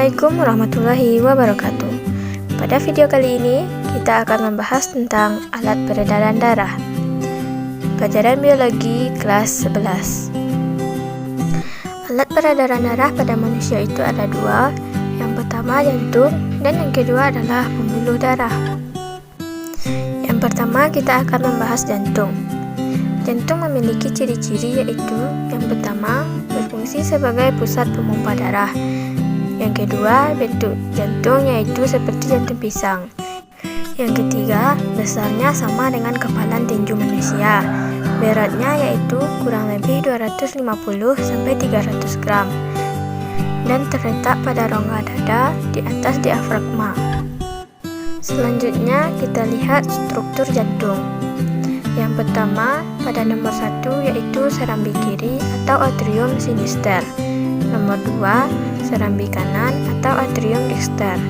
Assalamualaikum warahmatullahi wabarakatuh. Pada video kali ini, kita akan membahas tentang alat peredaran darah. Pelajaran Biologi kelas 11. Alat peredaran darah pada manusia itu ada dua. Yang pertama jantung, dan yang kedua adalah pembuluh darah. Yang pertama kita akan membahas jantung. Jantung memiliki ciri-ciri yaitu yang pertama, berfungsi sebagai pusat pompa darah. Yang kedua, bentuk jantung yaitu seperti jantung pisang. Yang ketiga, besarnya sama dengan kepalan tinju manusia. Beratnya yaitu kurang lebih 250-300 gram. Dan terletak pada rongga dada di atas diafragma. Selanjutnya kita lihat struktur jantung. Yang pertama, pada nomor 1 yaitu serambi kiri atau atrium sinister. Nomor 2, serambi kanan atau atrium dexter.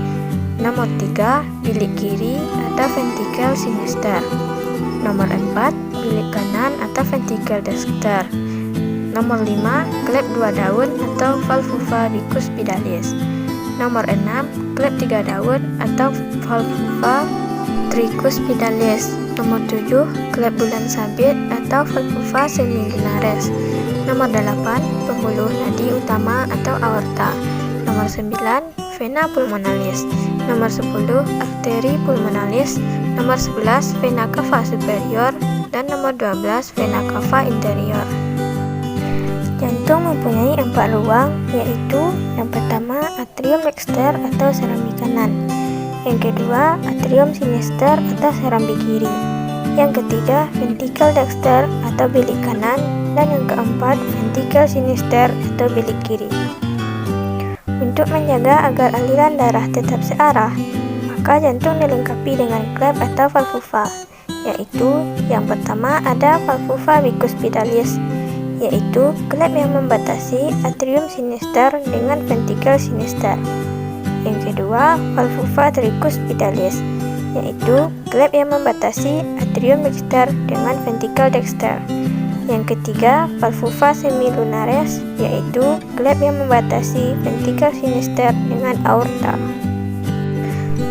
Nomor 3, bilik kiri atau ventricle sinister. Nomor 4, bilik kanan atau ventricle dexter. Nomor 5, klep 2 daun atau valvuva bicuspidalis. Nomor 6, klep 3 daun atau valvuva tricuspidalis. Nomor 7, klep bulan sabit atau valvuva semilunaris. Nomor 8, pembuluh nadi utama atau aorta. Nomor 9, vena pulmonalis. Nomor 10, arteri pulmonalis. Nomor 11, vena cava superior. Dan nomor 12, vena cava interior. Jantung mempunyai 4 ruang, yaitu yang pertama atrium dexter atau serambi kanan. Yang kedua, atrium sinister atau serambi kiri. Yang ketiga, ventricle dexter atau bilik kanan. Dan yang keempat, ventricle sinister atau bilik kiri. Untuk menjaga agar aliran darah tetap searah, maka jantung dilengkapi dengan klep atau valvuva, yaitu yang pertama ada valvuva bicuspidalis, yaitu klep yang membatasi atrium sinister dengan ventricle sinister. Yang kedua, valvuva tricuspidalis, yaitu klep yang membatasi atrium dexter dengan ventricle dexter. Yang ketiga, valvuva semilunaris, yaitu klep yang membatasi ventricle sinister dengan aorta.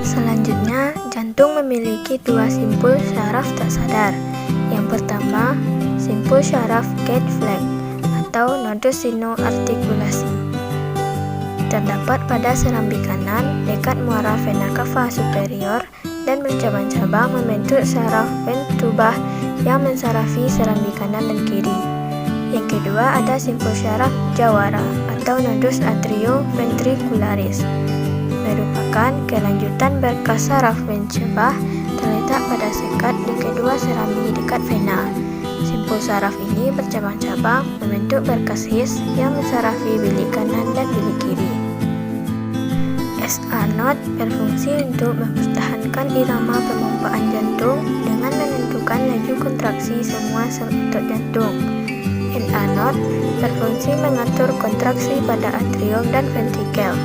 Selanjutnya, jantung memiliki 2 simpul syaraf tak sadar. Yang pertama, simpul syaraf Gait-Fleck atau nodus sinoartikulasi. Terdapat pada serambi kanan dekat muara vena cava superior dan bercabang-cabang membentuk syaraf ventubah yang mensarafi serambi kanan dan kiri. Yang kedua ada simpul syaraf jawara atau nodus atrioventricularis, merupakan kelanjutan berkas syaraf vencebah terletak pada sekat di kedua serambi dekat vena. Simpul syaraf ini bercabang-cabang membentuk berkas his yang mensarafi bilik kanan dan bilik kiri. SA node berfungsi untuk mempertahankan irama pemompaan jantung dengan menentukan laju kontraksi semua sel otot jantung. NA node berfungsi mengatur kontraksi pada atrium dan ventrikel.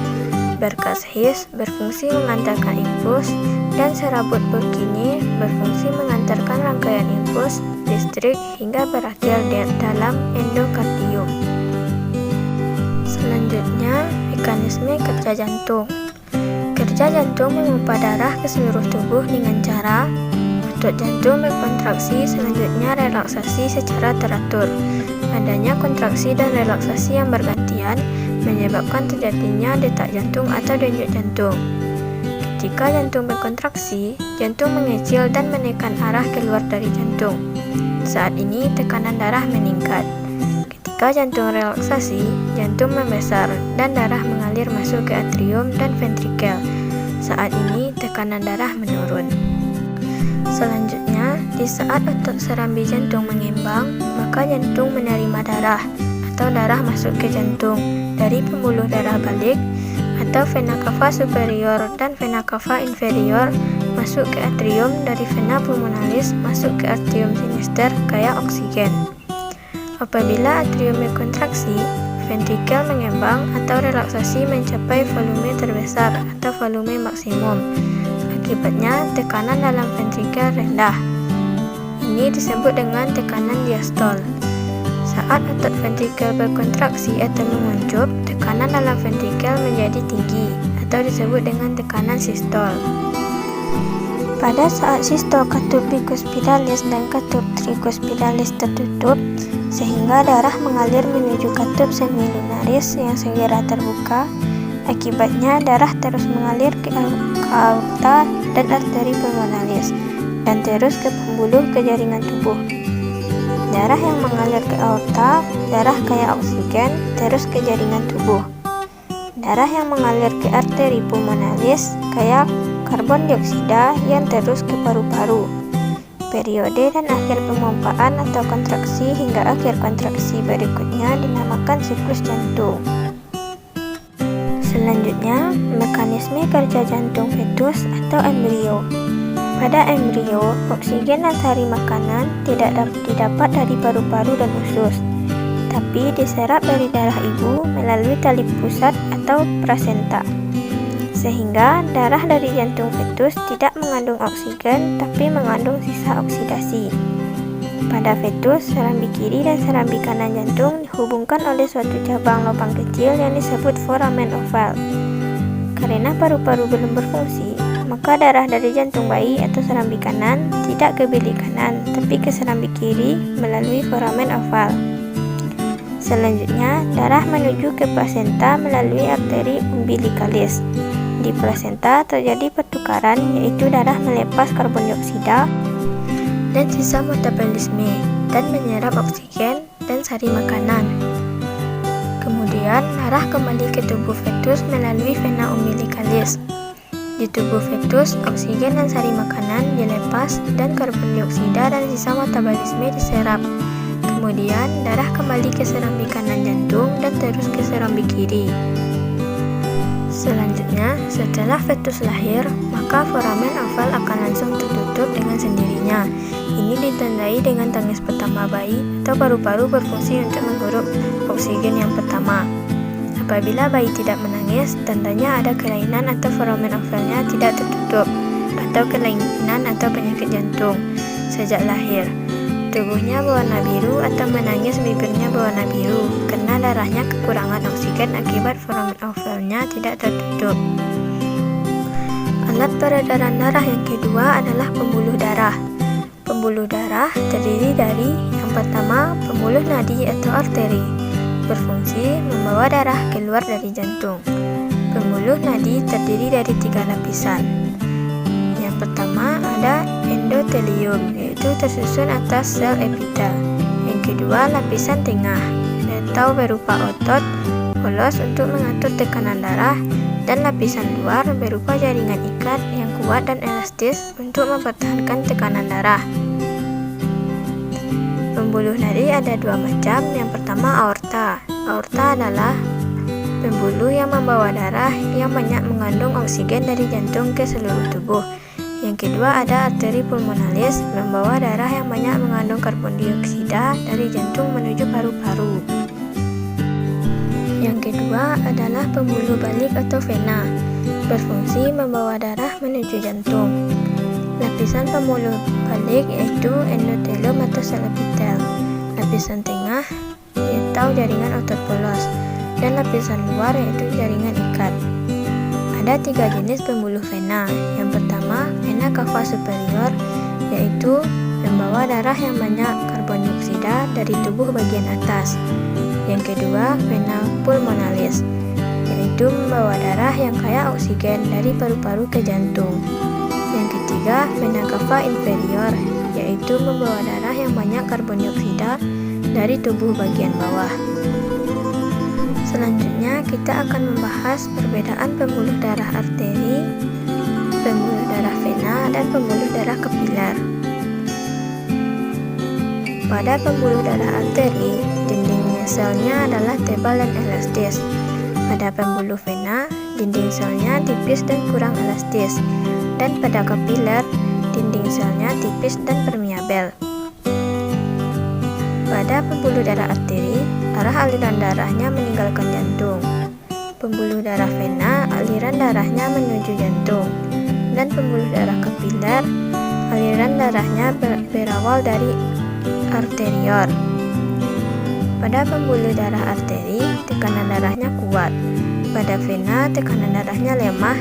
Berkas his berfungsi mengantarkan impuls, dan serabut Purkinje berfungsi mengantarkan rangkaian impuls listrik hingga berakhir di dalam endokardium. Selanjutnya, mekanisme kerja jantung. Kerja jantung memompa darah ke seluruh tubuh dengan cara otot jantung berkontraksi, selanjutnya relaksasi secara teratur. Adanya kontraksi dan relaksasi yang bergantian menyebabkan terjadinya detak jantung atau denyut jantung. Ketika jantung berkontraksi, jantung mengecil dan menekan arah keluar dari jantung. Saat ini tekanan darah meningkat. Ketika jantung relaksasi, jantung membesar dan darah mengalir masuk ke atrium dan ventrikel. Saat ini tekanan darah menurun. Selanjutnya, di saat otot serambi jantung mengembang, maka jantung menerima darah atau darah masuk ke jantung dari pembuluh darah balik atau vena cava superior dan vena cava inferior masuk ke atrium, dari vena pulmonalis masuk ke atrium sinister kaya oksigen. Apabila atrium berkontraksi, ventrikel mengembang atau relaksasi mencapai volume terbesar atau volume maksimum. Akibatnya, tekanan dalam ventrikel rendah. Ini disebut dengan tekanan diastol. Saat otot ventrikel berkontraksi atau menguncup, tekanan dalam ventrikel menjadi tinggi atau disebut dengan tekanan sistol. Pada saat sistol katup bikuspitalis dan katup trikuspitalis tertutup, sehingga darah mengalir menuju katup semilunaris yang segera terbuka. Akibatnya darah terus mengalir ke aorta dan arteri pulmonalis dan terus ke pembuluh ke jaringan tubuh. Darah yang mengalir ke aorta, darah kaya oksigen, terus ke jaringan tubuh. Darah yang mengalir ke arteri pulmonalis kaya karbon dioksida yang terus ke paru-paru. Periode dan akhir pemompaan atau kontraksi hingga akhir kontraksi berikutnya dinamakan siklus jantung. Selanjutnya, mekanisme kerja jantung fetus atau embrio. Pada embrio, oksigen dan sari makanan tidak didapat dari paru-paru dan usus, tapi diserap dari darah ibu melalui tali pusat atau plasenta. Sehingga darah dari jantung fetus tidak mengandung oksigen tapi mengandung sisa oksidasi. Pada fetus, serambi kiri dan serambi kanan jantung dihubungkan oleh suatu cabang lubang kecil yang disebut foramen oval. Karena paru-paru belum berfungsi, maka darah dari jantung bayi atau serambi kanan tidak ke bilik kanan, tapi ke serambi kiri melalui foramen oval. Selanjutnya, darah menuju ke plasenta melalui arteri umbilikalis. Di plasenta terjadi pertukaran, yaitu darah melepas karbon dioksida dan sisa metabolisme dan menyerap oksigen dan sari makanan. Kemudian darah kembali ke tubuh fetus melalui vena umbilikalis. Di tubuh fetus, oksigen dan sari makanan dilepas dan karbon dioksida dan sisa metabolisme diserap. Kemudian darah kembali ke serambi kanan jantung dan terus ke serambi kiri. Selanjutnya, setelah fetus lahir, maka foramen oval akan langsung tertutup dengan sendirinya. Ini ditandai dengan tangis pertama bayi atau paru-paru berfungsi untuk menghirup oksigen yang pertama. Apabila bayi tidak menangis, tandanya ada kelainan atau foramen ovalnya tidak tertutup, atau kelainan atau penyakit jantung sejak lahir. Tubuhnya berwarna biru atau menangis bibirnya berwarna biru karena darahnya kekurangan oksigen akibat foramen ovalnya tidak tertutup. Alat peredaran darah yang kedua adalah pembuluh darah. Pembuluh darah terdiri dari yang pertama pembuluh nadi atau arteri, berfungsi membawa darah keluar dari jantung. Pembuluh nadi terdiri dari 3 lapisan. Yang pertama ada endotelium, yaitu tersusun atas sel epitel. Yang kedua lapisan tengah atau berupa otot polos untuk mengatur tekanan darah, dan lapisan luar berupa jaringan ikat yang kuat dan elastis untuk mempertahankan tekanan darah. Pembuluh nadi ada 2 macam. Yang pertama aorta. Aorta adalah pembuluh yang membawa darah yang banyak mengandung oksigen dari jantung ke seluruh tubuh. Yang kedua ada arteri pulmonalis, membawa darah yang banyak mengandung karbon dioksida dari jantung menuju paru-paru. Yang kedua adalah pembuluh balik atau vena, berfungsi membawa darah menuju jantung. Lapisan pembuluh balik yaitu endotelium atau sel epitel, lapisan tengah atau jaringan otot polos, dan lapisan luar yaitu jaringan ikat. Ada 3 jenis pembuluh vena. Yang pertama, vena cava superior, yaitu membawa darah yang banyak karbon dioksida dari tubuh bagian atas. Yang kedua, vena pulmonalis, yaitu membawa darah yang kaya oksigen dari paru-paru ke jantung. Yang ketiga, vena cava inferior, yaitu membawa darah yang banyak karbon dioksida dari tubuh bagian bawah. Selanjutnya kita akan membahas perbedaan pembuluh darah arteri, pembuluh darah vena, dan pembuluh darah kapiler. Pada pembuluh darah arteri, dinding selnya adalah tebal dan elastis. Pada pembuluh vena, dinding selnya tipis dan kurang elastis. Dan pada kapiler, dinding selnya tipis dan permeabel. Pada pembuluh darah arteri, arah aliran darahnya meninggalkan jantung. Pembuluh darah vena, aliran darahnya menuju jantung. Dan pembuluh darah kapiler, aliran darahnya berawal dari arterior. Pada pembuluh darah arteri, tekanan darahnya kuat. pada vena tekanan darahnya lemah,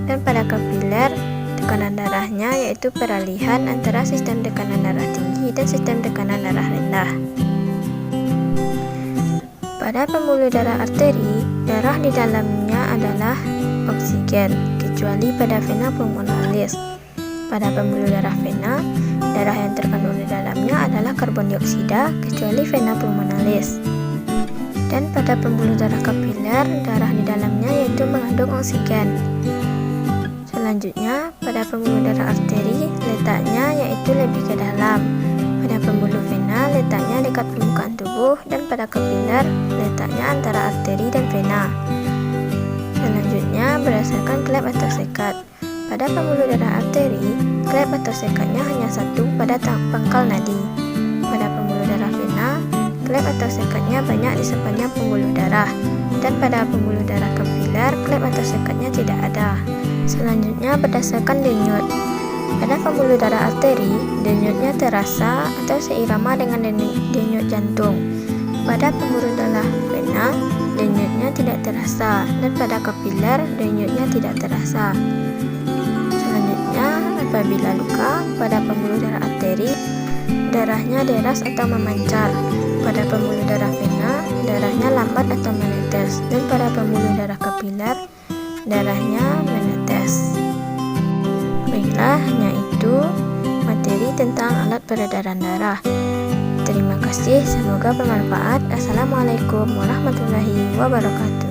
dan pada kapiler tekanan darahnya yaitu peralihan antara sistem tekanan darah tinggi dan sistem tekanan darah rendah. Pada pembuluh darah arteri, darah di dalamnya adalah oksigen, kecuali pada vena pulmonalis. Pada pembuluh darah vena, darah yang terkandung di dalamnya adalah karbon dioksida, kecuali vena pulmonalis. Dan pada pembuluh darah kapiler, darah di dalamnya yaitu mengandung oksigen. Selanjutnya, pada pembuluh darah arteri, letaknya yaitu lebih ke dalam. Pada pembuluh vena, letaknya dekat permukaan tubuh, dan pada kapiler, letaknya antara arteri dan vena. Selanjutnya, berdasarkan klep atau sekat. Pada pembuluh darah arteri, klep atau sekatnya hanya satu pada pangkal nadi. Pada pembuluh darah vena, klep atau sekatnya banyak di sepanjang pembuluh darah, dan pada pembuluh darah kapiler, klep atau sekatnya tidak ada. Selanjutnya, berdasarkan denyut. Pada pembuluh darah arteri, denyutnya terasa atau seirama dengan denyut jantung. Pada pembuluh darah vena, denyutnya tidak terasa, dan pada kapiler, denyutnya tidak terasa. Selanjutnya, apabila luka pada pembuluh darah arteri, darahnya deras atau memancar. Pada pembuluh darah vena, darahnya lambat atau menetes, dan pada pembuluh darah kapiler, darahnya menetes. Baiklah, hanya itu materi tentang alat peredaran darah. Terima kasih, semoga bermanfaat. Assalamualaikum warahmatullahi wabarakatuh.